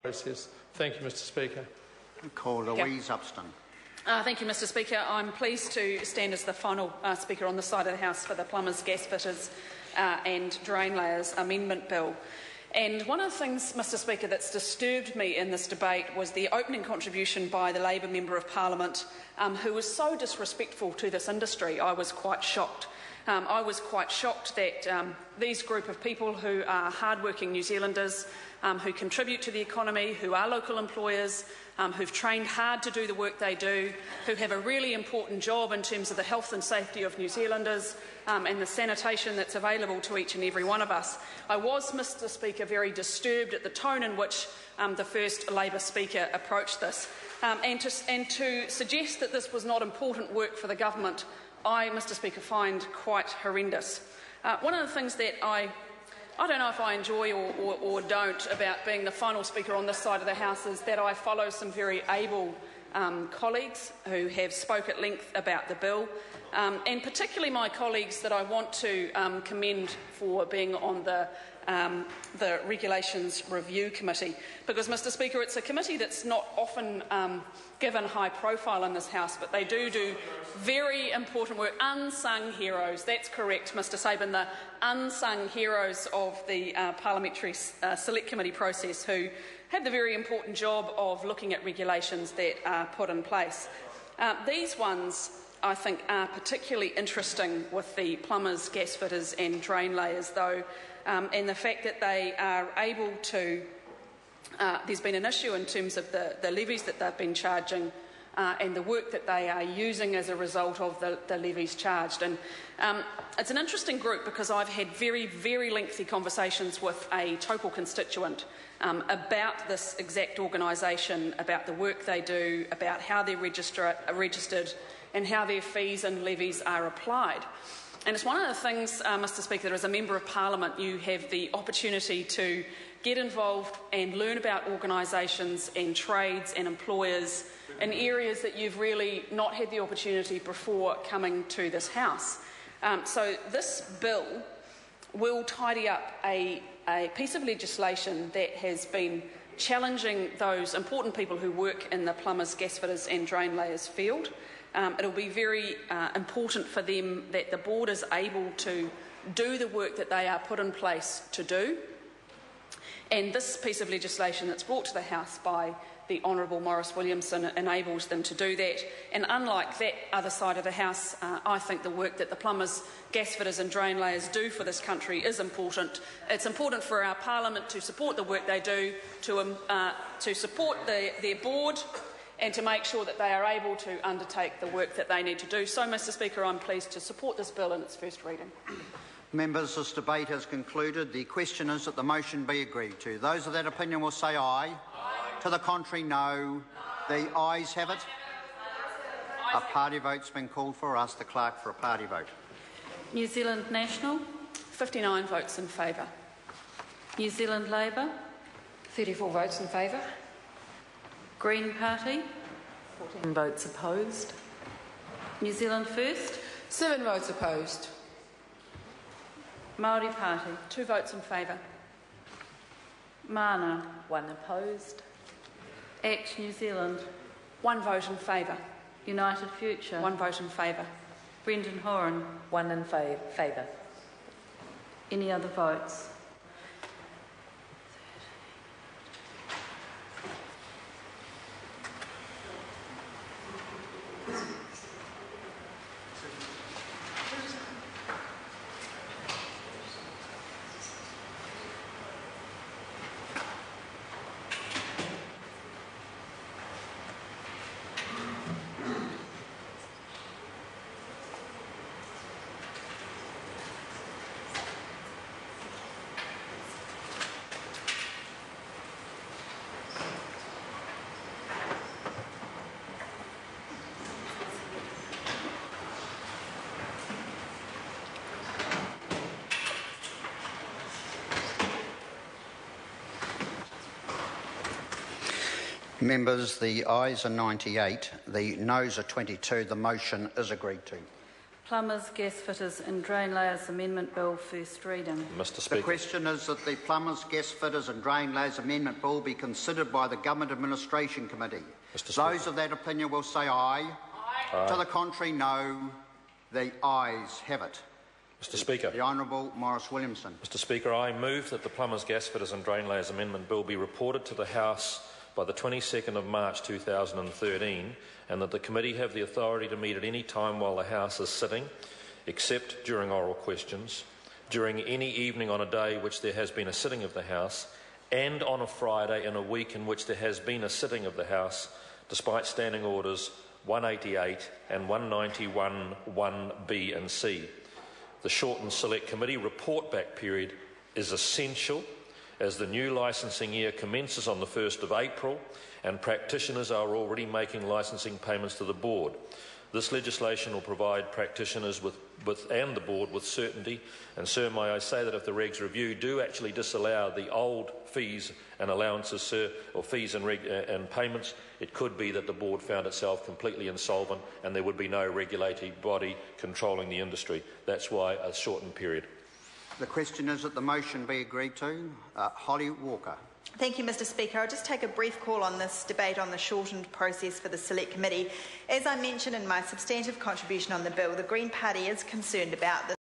process. Thank you, Mr Speaker. Call Louise Upston. Thank you, Mr Speaker. I'm pleased to stand as the final Speaker on the side of the House for the Plumbers, Gasfitters and Drain Layers Amendment Bill. And one of the things, Mr Speaker, that's disturbed me in this debate was the opening contribution by the Labour Member of Parliament who was so disrespectful to this industry. I was quite shocked. I was quite shocked that these group of people who are hard-working New Zealanders, who contribute to the economy, who are local employers, who've trained hard to do the work they do, who have a really important job in terms of the health and safety of New Zealanders and the sanitation that's available to each and every one of us. I was, Mr Speaker, very disturbed at the tone in which the first Labour Speaker approached this. And to suggest that this was not important work for the government, I, Mr Speaker, find quite horrendous. One of the things that I don't know if I enjoy or don't about being the final Speaker on this side of the House is that I follow some very able colleagues who have spoke at length about the bill, and particularly my colleagues that I want to commend for being on the Regulations Review Committee, because, Mr Speaker, it's a committee that's not often given high profile in this House, but they do very important work. Unsung heroes, that's correct, Mr Sabin, the unsung heroes of the Parliamentary Select Committee process, who have the very important job of looking at regulations that are put in place. These ones, I think, are particularly interesting with the plumbers, gas fitters and drain layers, though, and the fact that they are able to there's been an issue in terms of the levies that they've been charging and the work that they are using as a result of the levies charged. And it's an interesting group because I've had very, very lengthy conversations with a Taupo constituent about this exact organisation, about the work they do, about how they're registered and how their fees and levies are applied. And it's one of the things, Mr Speaker, that as a Member of Parliament you have the opportunity to get involved and learn about organisations and trades and employers in areas that you've really not had the opportunity before coming to this House. So this bill will tidy up a piece of legislation that has been challenging those important people who work in the plumbers, gasfitters and drain layers field. It'll be very important for them that the board is able to do the work that they are put in place to do. And this piece of legislation that's brought to the House by the Honourable Maurice Williamson enables them to do that. And unlike that other side of the House, I think the work that the plumbers, gasfitters and drain layers do for this country is important. It's important for our Parliament to support the work they do, to support their board and to make sure that they are able to undertake the work that they need to do. So, Mr Speaker, I'm pleased to support this bill in its first reading. Members, this debate has concluded. The question is that the motion be agreed to. Those of that opinion will say aye. Aye. To the contrary, no. The ayes have it. A party vote's been called for. Ask the clerk for a party vote. New Zealand National. 59 votes in favour. New Zealand Labour. 34 votes in favour. Green Party. 14 votes opposed. New Zealand First. 7 votes opposed. Māori Party. 2 votes in favour. Mana. 1 opposed. Act New Zealand. 1 vote in favour. United Future. 1 vote in favour. Brendan Horan. 1 in favour. Any other votes? Members, the ayes are 98, the noes are 22. The motion is agreed to. Plumbers, Gasfitters and Drain Layers Amendment Bill, first reading. Mr. The Speaker. question is that the Plumbers, Gasfitters and Drain Layers Amendment Bill be considered by the Government Administration Committee. Mr. Speaker. Those of that opinion will say aye. Aye. To the contrary, no. The ayes have it. Mr. Speaker. The Honourable Maurice Williamson. Mr. Speaker, I move that the Plumbers, Gasfitters and Drain Layers Amendment Bill be reported to the House by the 22nd of March 2013 and that the committee have the authority to meet at any time while the House is sitting, except during oral questions, during any evening on a day which there has been a sitting of the House, and on a Friday in a week in which there has been a sitting of the House, despite Standing Orders 188 and 191 1B and C. The shortened Select Committee report back period is essential as the new licensing year commences on the 1st of April and practitioners are already making licensing payments to the Board. This legislation will provide practitioners and the Board with certainty, and sir, may I say that if the regs review do actually disallow the old fees and allowances, sir, or fees and payments, it could be that the Board found itself completely insolvent and there would be no regulatory body controlling the industry. That's why a shortened period. The question is that the motion be agreed to. Holly Walker. Thank you, Mr. Speaker. I'll just take a brief call on this debate on the shortened process for the Select Committee. As I mentioned in my substantive contribution on the bill, the Green Party is concerned about this.